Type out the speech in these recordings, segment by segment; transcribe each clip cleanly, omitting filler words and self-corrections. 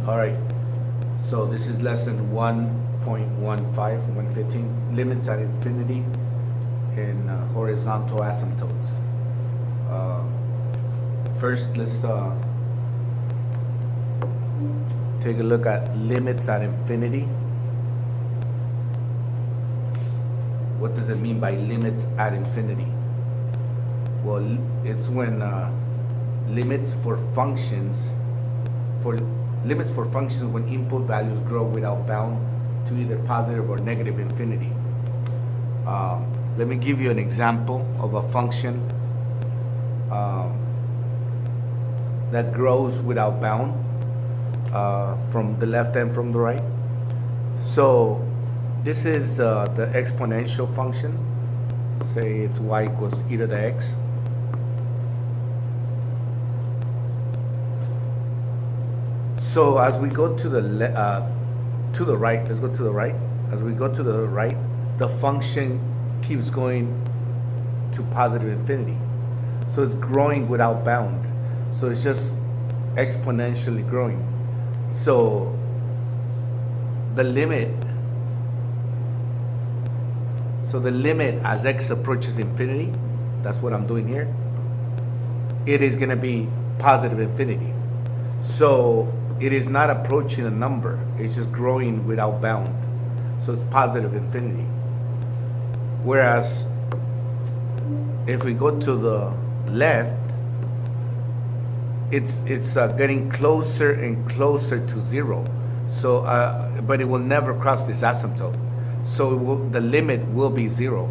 All right, so this is lesson 1.15, limits at infinity in horizontal asymptotes. First, let's take a look at limits at infinity. What does it mean by limits at infinity? Well, it's when limits for functions when input values grow without bound to either positive or negative infinity. Let me give you an example of a function that grows without bound from the left and from the right. So this is the exponential function. Say it's y equals e to the x. So as we go to the right, let's go to the right. As we go to the right, the function keeps going to positive infinity. So it's growing without bound. So it's just exponentially growing. So the limit as x approaches infinity, that's what I'm doing here, it is going to be positive infinity. So it is not approaching a number, it's just growing without bound. So it's positive infinity. Whereas if we go to the left, it's getting closer and closer to zero. So but it will never cross this asymptote. So the limit will be zero.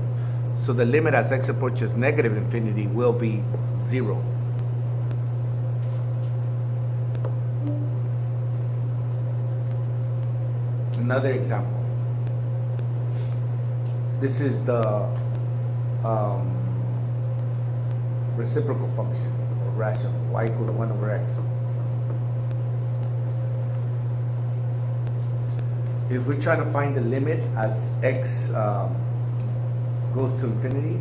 So the limit as x approaches negative infinity will be zero. Another example. This is the reciprocal function, or rational, y equals 1 over x. If we try to find the limit as x goes to infinity,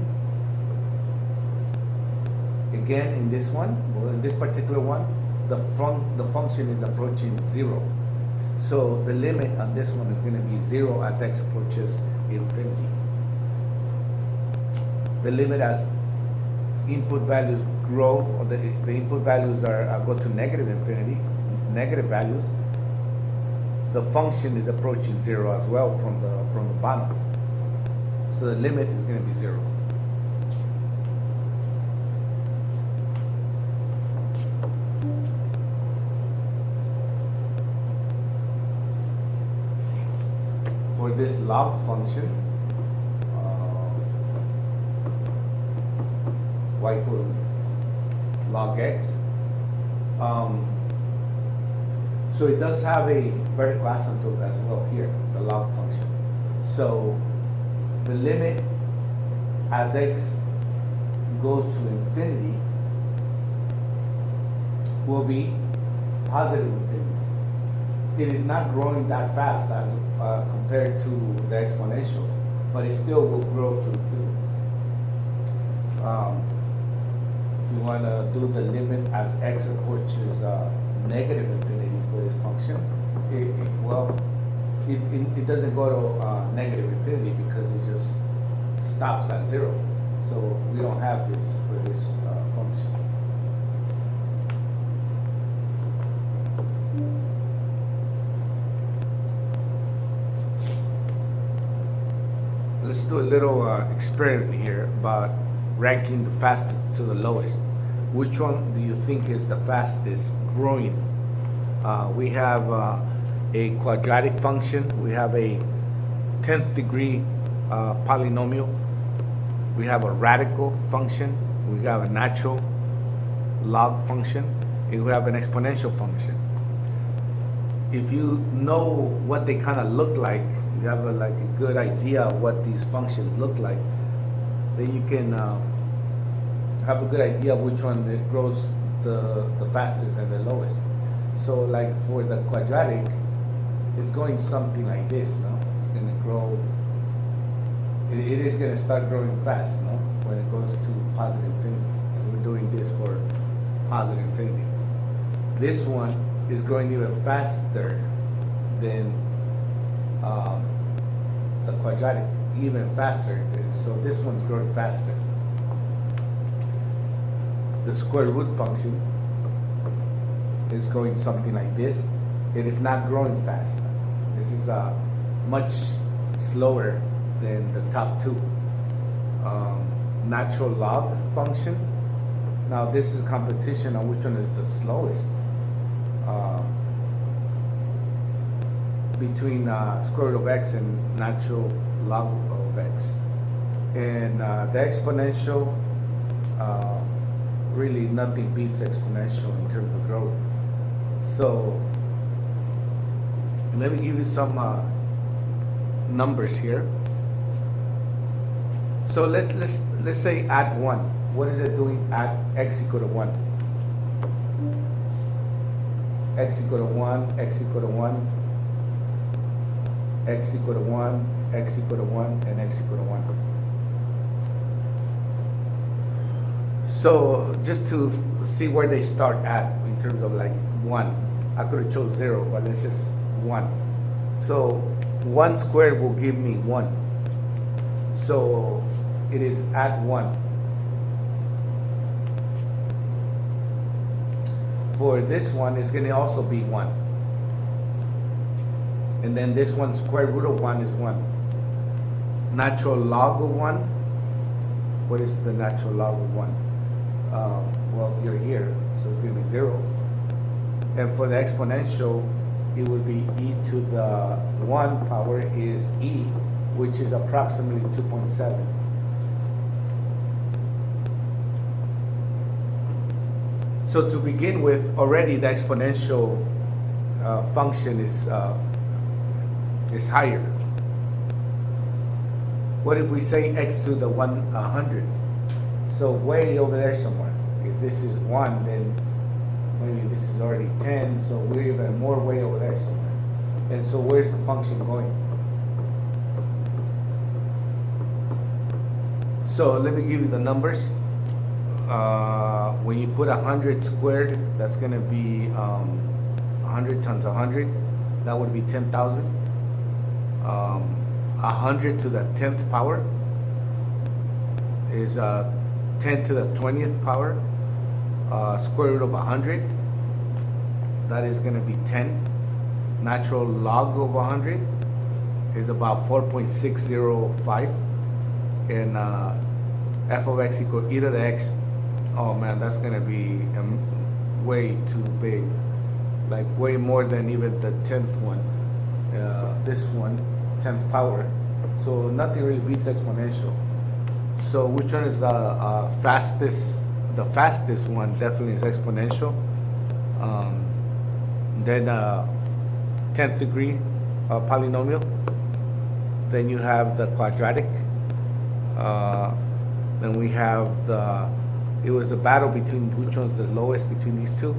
again in this one, well, in this particular one, the function is approaching 0. So the limit on this one is going to be 0 as x approaches infinity. The limit as input values grow, or the input values go to negative infinity, negative values, the function is approaching 0 as well from the bottom. So the limit is going to be 0. For this log function, y equals log x. So it does have a vertical asymptote as well here, the log function. So the limit as x goes to infinity will be positive infinity. It is not growing that fast as compared to the exponential, but it still will grow to infinity. If you want to do the limit as x approaches negative infinity for this function, it doesn't go to negative infinity because it just stops at 0. So we don't have this for this function. Let's do a little experiment here about ranking the fastest to the lowest. Which one do you think is the fastest growing? We have a quadratic function, we have a 10th degree polynomial, we have a radical function, we have a natural log function, and we have an exponential function. If you know what they kind of look like, you have a good idea of what these functions look like, then you can have a good idea of which one grows the fastest and the lowest. So like for the quadratic, it's going something like this, no? It's going to grow, it is going to start growing fast, no? When it goes to positive infinity. And we're doing this for positive infinity. This one is growing even faster than the quadratic, even faster. So this one's growing faster. The square root function is going something like this. It is not growing fast. This is much slower than the top two. Natural log function. Now this is a competition on which one is the slowest between square root of x and natural log of x. And the exponential, really nothing beats exponential in terms of growth. So let me give you some numbers here. So let's say add 1. What is it doing at x equal to 1? X equal to 1, x equal to 1, x equal to 1, x equal to 1, and x equal to 1. So just to see where they start at in terms of like 1, I could have chose 0, but it's just 1. So 1 squared will give me 1. So it is at 1. For this one, it's going to also be 1. And then this one, square root of 1 is 1. Natural log of 1. What is the natural log of 1? Well, you're here, so it's going to be 0. And for the exponential, it would be e to the 1 power is e, which is approximately 2.7. So to begin with, already the exponential function is higher. What if we say x to the 100? So way over there somewhere. If this is 1, then maybe this is already 10, so we're even more way over there somewhere. And so where's the function going? So let me give you the numbers. When you put 100 squared, that's going to be 100 times 100. That would be 10,000. 100 to the 10th power is 10 to the 20th power. Square root of 100, that is going to be 10. Natural log of 100 is about 4.605. And f of x equals e to the x. Oh man, that's going to be way too big. Like way more than even the 10th one. This one, 10th power. So nothing really beats exponential. So which one is the fastest? The fastest one definitely is exponential. Then 10th degree polynomial. Then you have the quadratic. Then we have it was a battle between which one's the lowest between these two.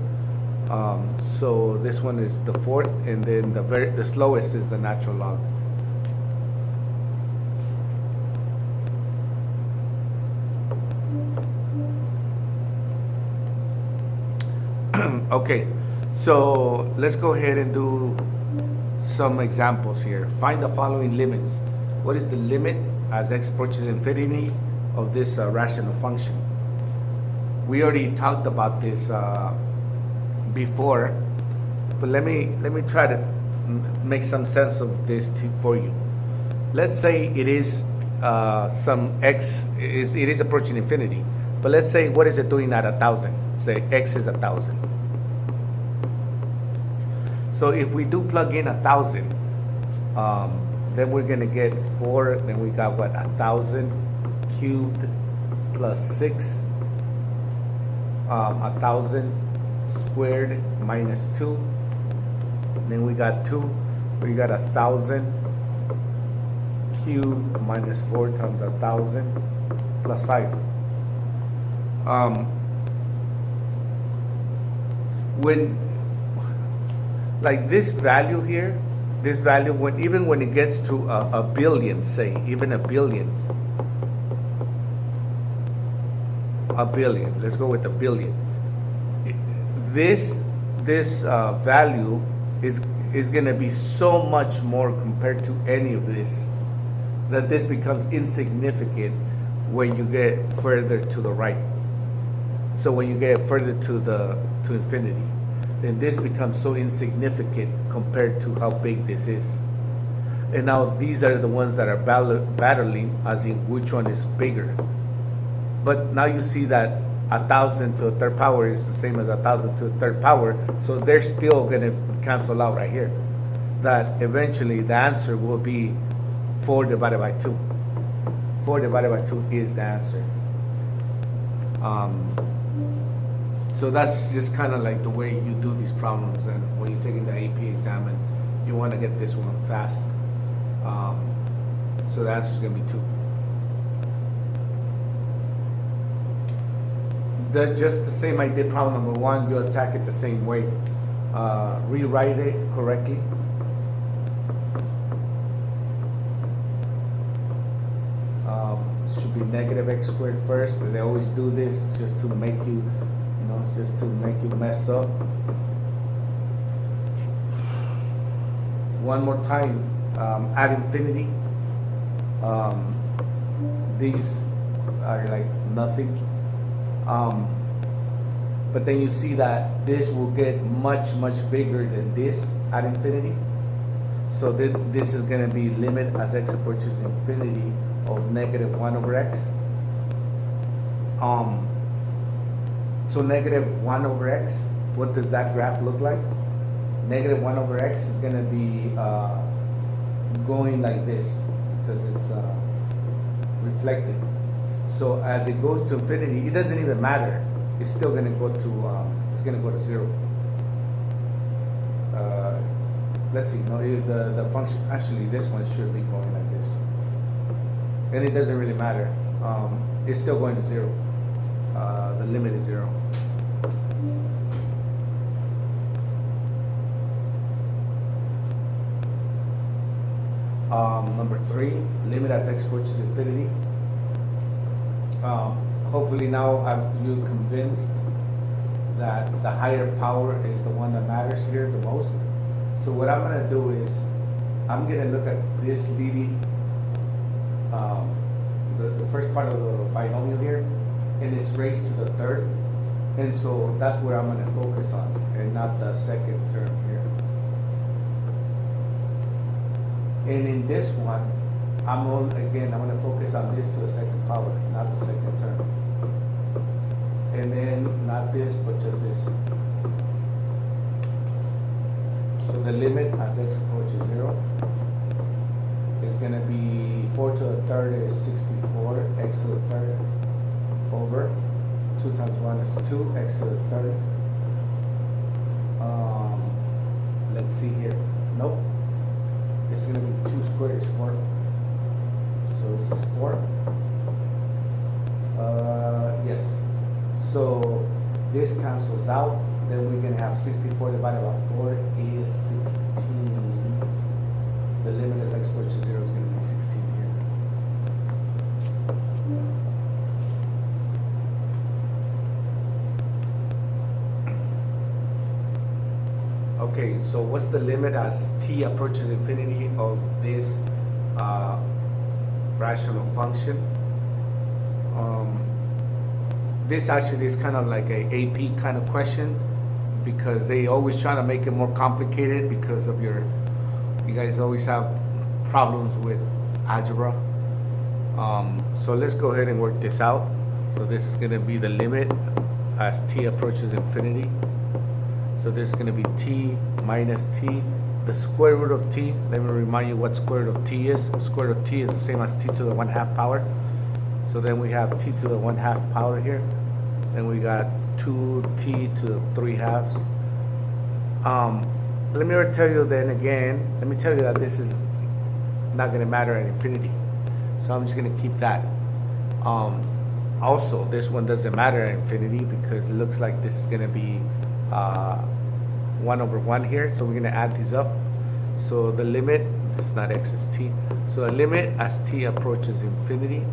So this one is the 4th, and then the slowest is the natural log. Okay, so let's go ahead and do some examples here. Find the following limits. What is the limit as x approaches infinity of this rational function? We already talked about this before, but let me try to make some sense of this for you. Let's say it is some x it is approaching infinity, but let's say what is it doing at 1,000? Say x is 1,000. So if we do plug in 1,000, then we're gonna get 4. Then we got what, 1,000 cubed plus 6. 1,000 squared minus 2. Then we got 2. We got 1,000 cubed minus 4 times 1,000 plus 5. When like this value here, this value, even when it gets to a billion, say even a billion, let's go with a billion. This this value is going to be so much more compared to any of this, that this becomes insignificant when you get further to the right. So when you get further to infinity, then this becomes so insignificant compared to how big this is. And now these are the ones that are battling as in which one is bigger. But now you see that 1,000 to the third power is the same as 1,000 to the third power, so they're still going to cancel out right here. That eventually the answer will be 4 divided by 2. 4 divided by 2 is the answer. So that's just kind of like the way you do these problems, and when you're taking the AP exam and you want to get this one fast. So the answer is going to be 2. Just the same I did problem number 1, you attack it the same way. Rewrite it correctly. Should be negative x squared first. They always do this just to make you, just to make you mess up. One more time, at infinity, these are like nothing. But then you see that this will get much, much bigger than this at infinity. So this is going to be limit as x approaches infinity of negative 1 over x. So negative 1 over x, what does that graph look like? Negative 1 over x is going to be going like this because it's reflected. So as it goes to infinity, it doesn't even matter. It's still going to go to 0. Let's see. No, the function, actually this one should be going like this, and it doesn't really matter. It's still going to 0. The limit is 0. Number 3, limit as x approaches infinity. Hopefully now you're convinced that the higher power is the one that matters here the most. So what I'm going to do is I'm going to look at this leading, the first part of the binomial here, and it's raised to the third. And so that's where I'm going to focus on, and not the second term here. And in this one, I'm going to focus on this to the second power, not the second term. And then not this, but just this. So the limit as x approaches 0 is going to be 4 to the third is 64, x to the third over 2 times 1 is 2, x to the third. Let's see here. Nope. It's going to be 2 squared is 4. So this is 4. Yes. So this cancels out. Then we're going to have 64 divided by 4 is 16. The limit as x approaches 0 is going to be 16 here. Okay, so what's the limit as t approaches infinity of this rational function? This actually is kind of like a AP kind of question, because they always try to make it more complicated because of you guys always have problems with algebra. So let's go ahead and work this out. So this is going to be the limit as t approaches infinity. So this is going to be t minus t, the square root of t. Let me remind you what square root of t is. The square root of t is the same as t to the 1/2 power. So then we have t to the 1/2 power here. Then we got 2t to the 3/2. Let me tell you then again, let me tell you that this is not going to matter at infinity. So I'm just going to keep that. Also, this one doesn't matter at infinity because it looks like this is going to be 1 over 1 here. So we're going to add these up. So the limit, it's not x, it's t. So the limit as t approaches infinity,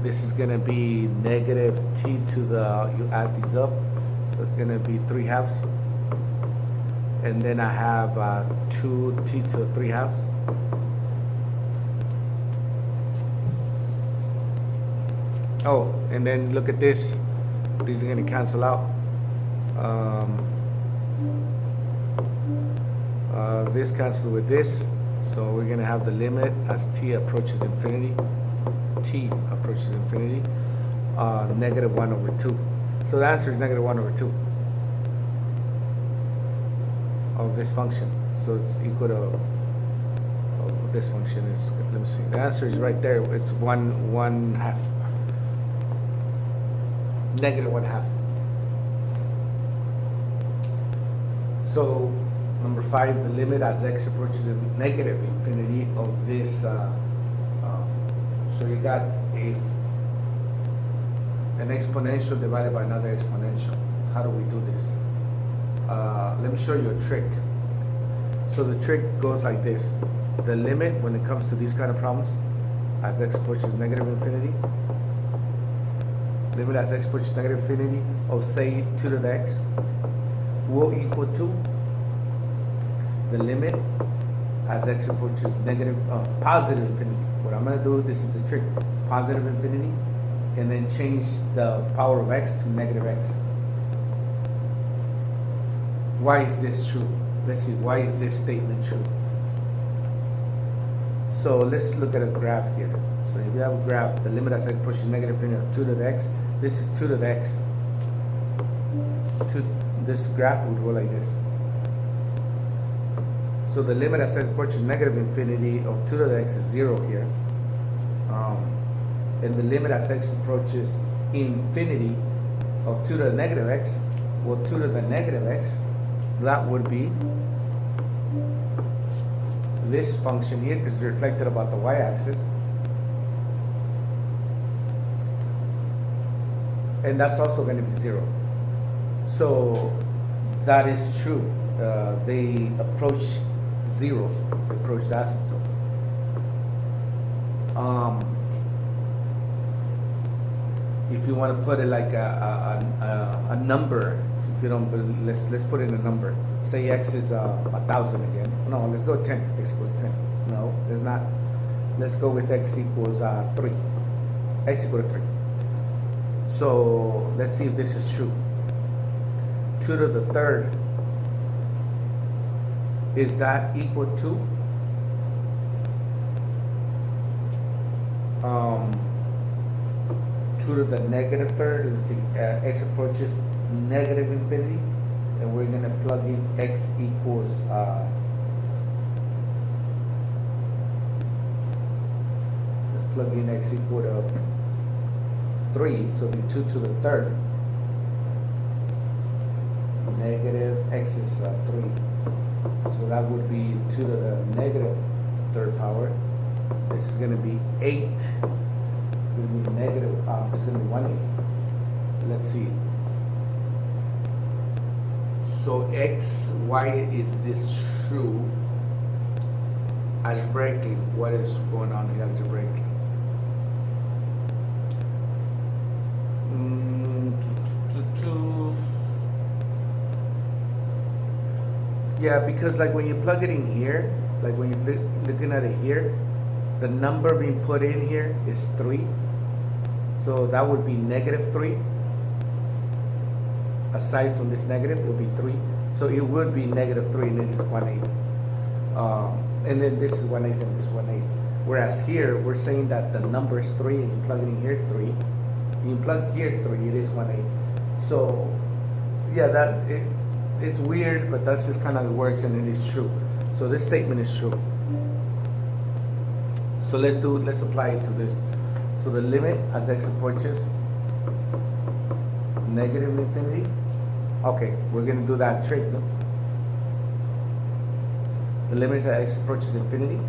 This is gonna be negative t to the, you add these up, so it's gonna be 3/2. And then I have 2t to the 3/2. Oh, and then look at this. These are gonna cancel out. This cancels with this, so we're gonna have the limit as t approaches infinity. T approaches infinity. Negative 1/2. So the answer is negative 1/2 of this function. So it's equal to this function is. Let me see. The answer is right there. It's 1/2. Negative 1/2. So number 5, the limit as x approaches negative infinity of this. So you got an exponential divided by another exponential. How do we do this? Let me show you a trick. So the trick goes like this. The limit when it comes to these kind of problems as x approaches negative infinity, limit as x approaches negative infinity of say 2 to the x will equal to the limit as x approaches positive infinity. What I'm going to do, this is the trick, positive infinity, and then change the power of x to negative x. Why is this true? Let's see, why is this statement true? So let's look at a graph here. So if you have a graph, the limit as x approaches negative infinity of 2 to the x, this is 2 to the x. This graph would go like this. So the limit as x approaches negative infinity of 2 to the x is 0 here. And the limit as x approaches infinity of 2 to the negative x, well, 2 to the negative x, that would be this function here, because it's reflected about the y-axis. And that's also going to be 0. So that is true. They approach 0, they approach the asymptote. If you want to put it like a number, if you don't, let's put in a number. Say x is 1,000 again. No, let's go 10. X equals 10. No, let's not. Let's go with x equals 3. X equals 3. So let's see if this is true. 2 to the third, is that equal to 2 to the negative third? Let's see, x approaches negative infinity, and we're going to plug in x equals let's plug in x equal to 3, so it'll be 2 to the third. Negative x is 3. So that would be 2 to the negative third power. This is going to be 8. It's going to be negative, it's going to be 1/8. Let's see. So x, why is this true? Algebraically, what is going on here algebraically? Yeah, because like when you plug it in here, like when you're looking at it here, the number being put in here is 3. So that would be negative 3. Aside from this negative, it would be 3. So it would be negative 3, and then it's 1/8. And then this is 1/8 and this is 1/8. Whereas here, we're saying that the number is 3, and you plug it in here, 3. You plug here 3, it is 1/8. So yeah, it's weird, but that's just kind of how it works, and it is true. So this statement is true. So let's apply it to this. So the limit as x approaches negative infinity. Okay, we're gonna do that trick, no? The limit as x approaches infinity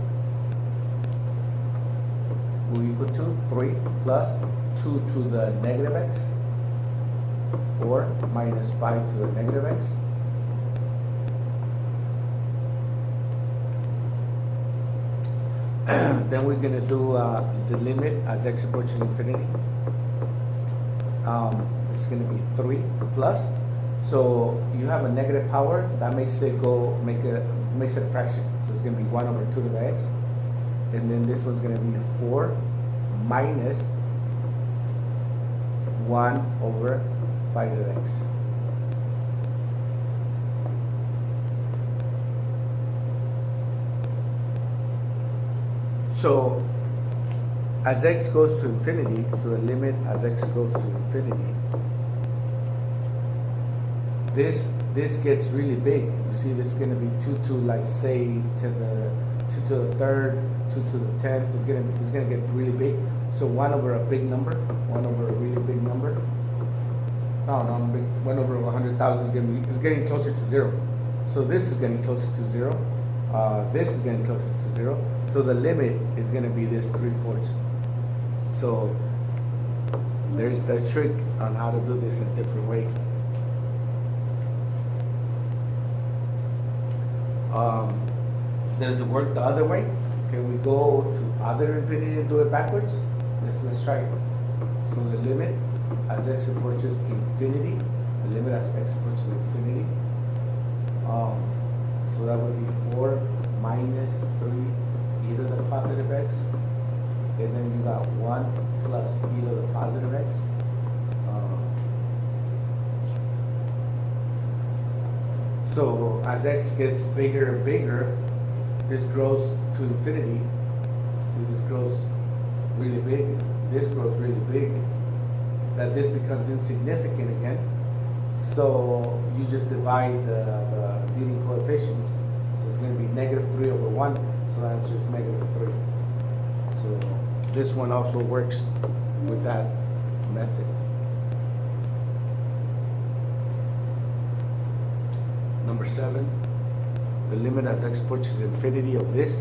will equal to 3 plus 2 to the negative x, 4 minus 5 to the negative x, Then we're gonna do the limit as x approaches infinity. It's gonna be 3 plus. So you have a negative power that makes it makes it a fraction. So it's gonna be 1 over 2 to the x, and then this one's gonna be 4 minus 1 over 5 to the x. So as x goes to infinity, so the limit as x goes to infinity, this gets really big. You see, this is going to be 2 to, like, say, to the 2 to the third, 2 to the 10th. It's going to get really big. So 1 over a big number, 1 over a really big number. No, 1 over 100,000 is getting closer to 0. So this is getting closer to 0. This is getting closer to 0. So the limit is going to be this 3/4. So there's the trick on how to do this in a different way. Does it work the other way? Can we go to other infinity and do it backwards? Let's try it. So the limit as x approaches infinity, the limit as x approaches infinity. So that would be 4 minus 3 e to the positive x, and then you got 1 plus e to the positive x. So as x gets bigger and bigger, this grows to infinity. So this grows really big. This grows really big. That this becomes insignificant again. So you just divide the leading coefficients. So it's going to be negative 3 over 1. So the answer is negative 3. So this one also works with that method. Number 7, the limit as x approaches infinity of this.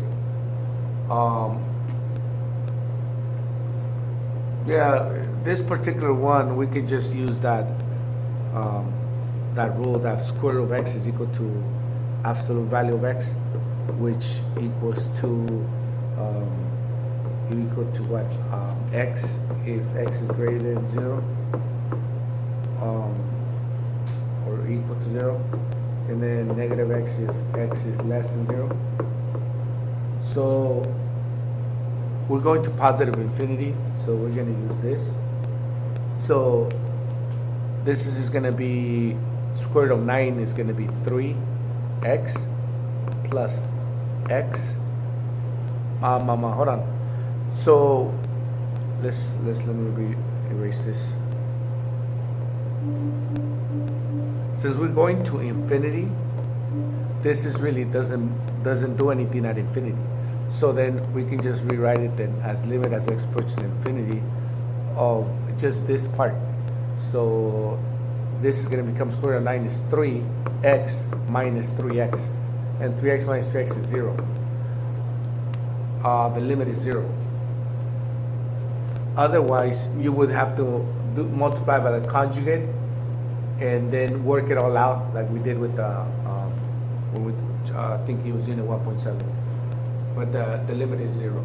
Yeah, this particular one, we could just use that that rule that square root of x is equal to absolute value of x, which equals to equal to what? X if x is greater than 0, or equal to 0. And then negative x if x is less than 0. So we're going to positive infinity, so we're going to use this. So this is just going to be square root of 9 is going to be 3x plus x. Hold on. So let me erase this. Since we're going to infinity, this is really doesn't do anything at infinity. So then we can just rewrite it then as limit as x approaches infinity of just this part. So this is going to become square root of 9 is 3x minus 3x, and 3x minus 3x is 0. The limit is 0. Otherwise, you would have to multiply by the conjugate and then work it all out like we did with the I think he was unit 1.7, but the limit is 0.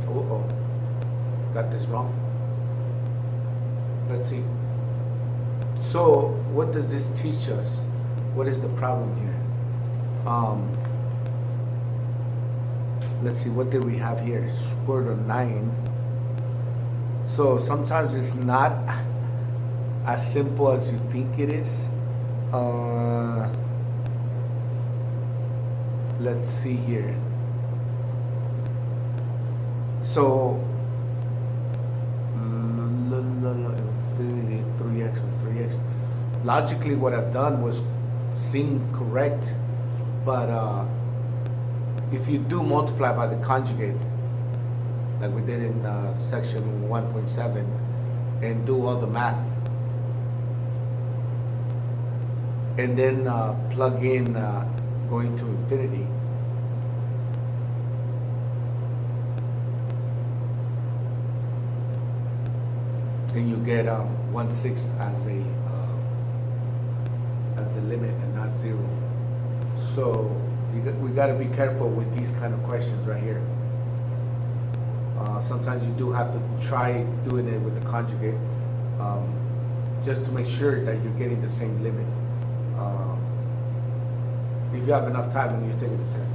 Oh, got this wrong. Let's see. So what does this teach us? What is the problem here? Let's see, what did we have here? Square root of 9. So sometimes it's not as simple as you think it is. Let's see here. So infinity 3x with 3x. Logically, what I've done was seem correct, but if you do multiply by the conjugate, like we did in section 1.7, and do all the math, and then plug in going to infinity, and you get 1/6 as the limit and not 0. So We got to be careful with these kind of questions right here. Sometimes you do have to try doing it with the conjugate, just to make sure that you're getting the same limit. If you have enough time when you're taking the test.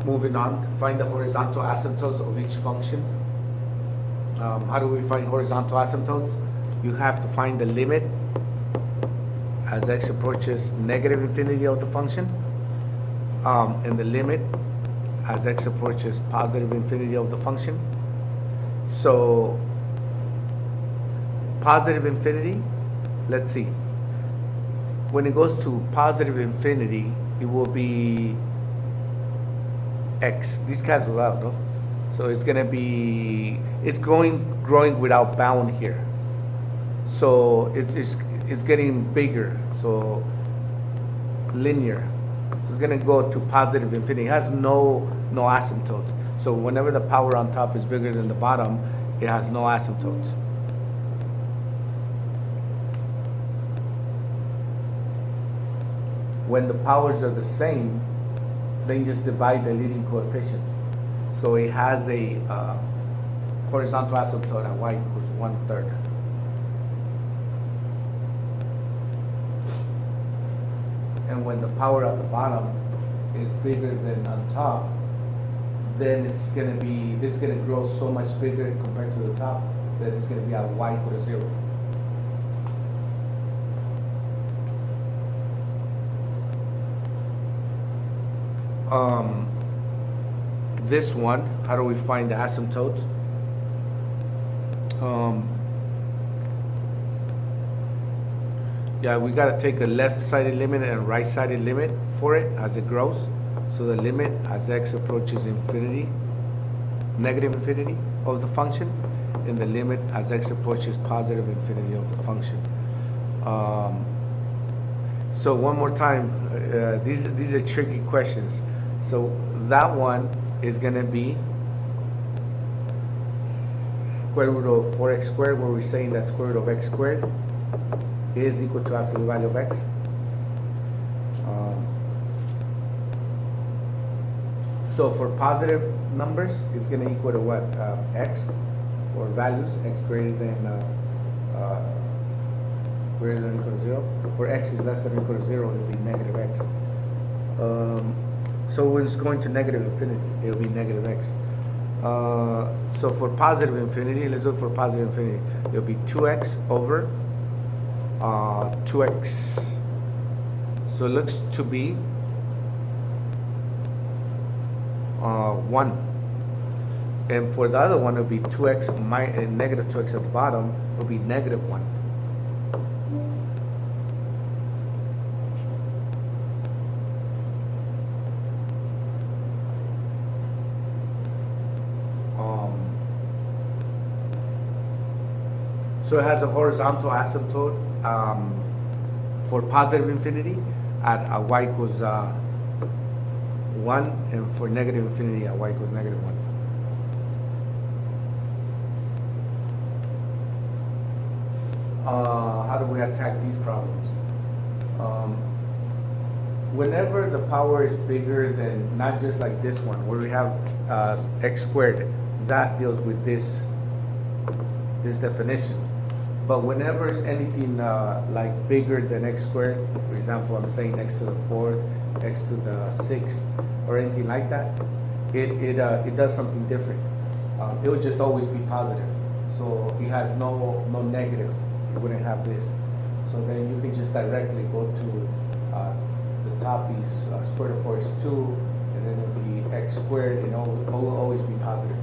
Moving on, find the horizontal asymptotes of each function. How do we find horizontal asymptotes? You have to find the limit as x approaches negative infinity of the function, and the limit as x approaches positive infinity of the function. So positive infinity, let's see. When it goes to positive infinity, it will be x. These cancel out, no? So it's gonna be, it's growing without bound here. So it's getting bigger. So linear. So it's gonna go to positive infinity. It has no asymptotes. So whenever the power on top is bigger than the bottom, it has no asymptotes. When the powers are the same, then just divide the leading coefficients. So it has a horizontal asymptote at y equals 1/3. And when the power at the bottom is bigger than on top, then it's gonna be, this is gonna grow so much bigger compared to the top that it's gonna be at y equal to 0. This one, how do we find the asymptotes? Yeah, we got to take a left-sided limit and a right-sided limit for it as it grows. So the limit as x approaches infinity, negative infinity of the function, and the limit as x approaches positive infinity of the function. So one more time, these are tricky questions. So that one is going to be square root of 4x squared, where we're saying that square root of x squared is equal to absolute value of x. So for positive numbers, it's going to equal to what? X. For values, x greater than or equal to 0. For x is less than or equal to 0, it will be negative x. So when it's going to negative infinity, it will be negative x. So for positive infinity, let's look for positive infinity. It will be 2x over 2x. So it looks to be 1. And for the other one, it will be 2x minus negative 2x at the bottom, it will be negative 1. So it has a horizontal asymptote for positive infinity at y equals 1, and for negative infinity at y equals negative 1. How do we attack these problems? Whenever the power is bigger than, not just like this one, where we have x squared, that deals with this definition. But whenever it's anything like bigger than x squared, for example, I'm saying x to the 4th, x to the 6th, or anything like that, it does something different. It will just always be positive. So it has no negative. It wouldn't have this. So then you can just directly go to the top is square root of 4 is 2, and then it'll be x squared, and it will always be positive.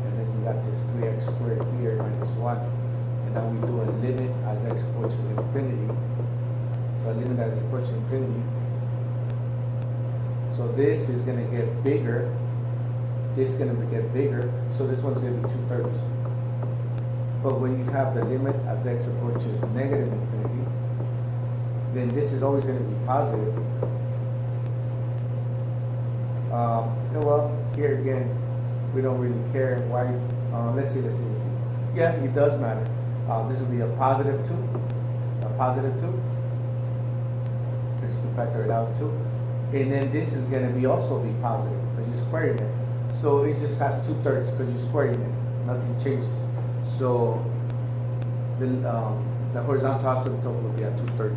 And then we got this 3x squared here minus 1. And now we do a limit as x approaches infinity. So a limit as approaches infinity. So this is going to get bigger. This is going to get bigger. So this one's going to be 2/3. But when you have the limit as x approaches negative infinity, then this is always going to be positive. Well, here again, we don't really care why. Let's see. Yeah, it does matter. This will be a positive 2, a positive 2. because you can factor it out too. And then this is going to be also be positive because you're squaring it. So it just has 2/3 because you're squaring it. Nothing changes. So the horizontal asymptote will be at 2/3.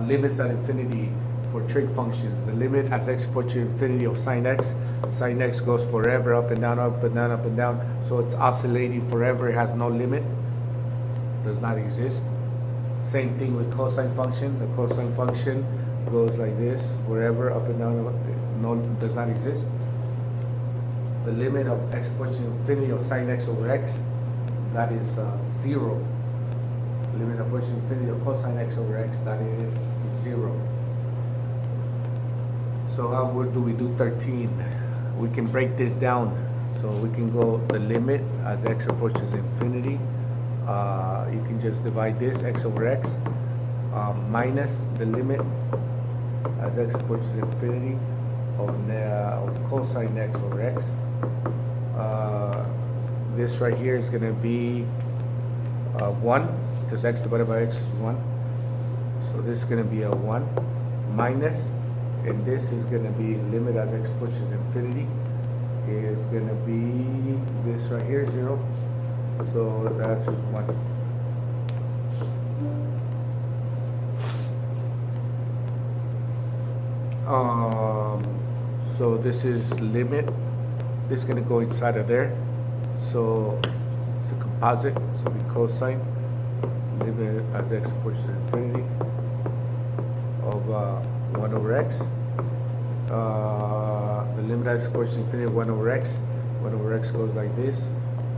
Limits at infinity for trig functions. The limit as x approaches infinity of sine x goes forever, up and down, up and down, up and down. So it's oscillating forever. It has no limit. Does not exist. Same thing with cosine function. The cosine function goes like this forever, up and down. No, does not exist. The limit of x approaching infinity of sine x over x, that is 0. Limit approaching infinity of cosine x over x, that is 0. So how do we do 13? We can break this down. So we can go the limit as x approaches infinity. You can just divide this x over x minus the limit as x approaches infinity of cosine x over x. This right here is going to be 1, because x divided by x is 1. So this is going to be a 1 minus, and this is going to be limit as x approaches infinity is going to be this right here, 0. So that's just 1. So this is limit. This is going to go inside of there. So it's a composite. So we cosine limit as x approaches infinity of 1 over x. The limit as x approaches infinity of 1 over x. 1 over x goes like this.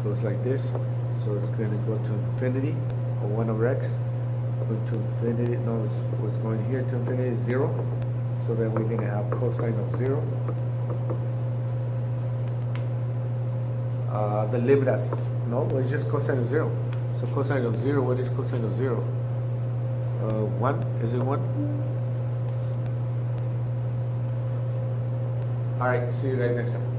Goes like this. So it's going to go to infinity of 1 over x. It's going to infinity. No, it's what's going here to infinity is 0. So then we're going to have cosine of 0. The limit as, no, it's just cosine of 0. So cosine of 0, what is cosine of 0? 1, is it 1? All right, see you guys next time.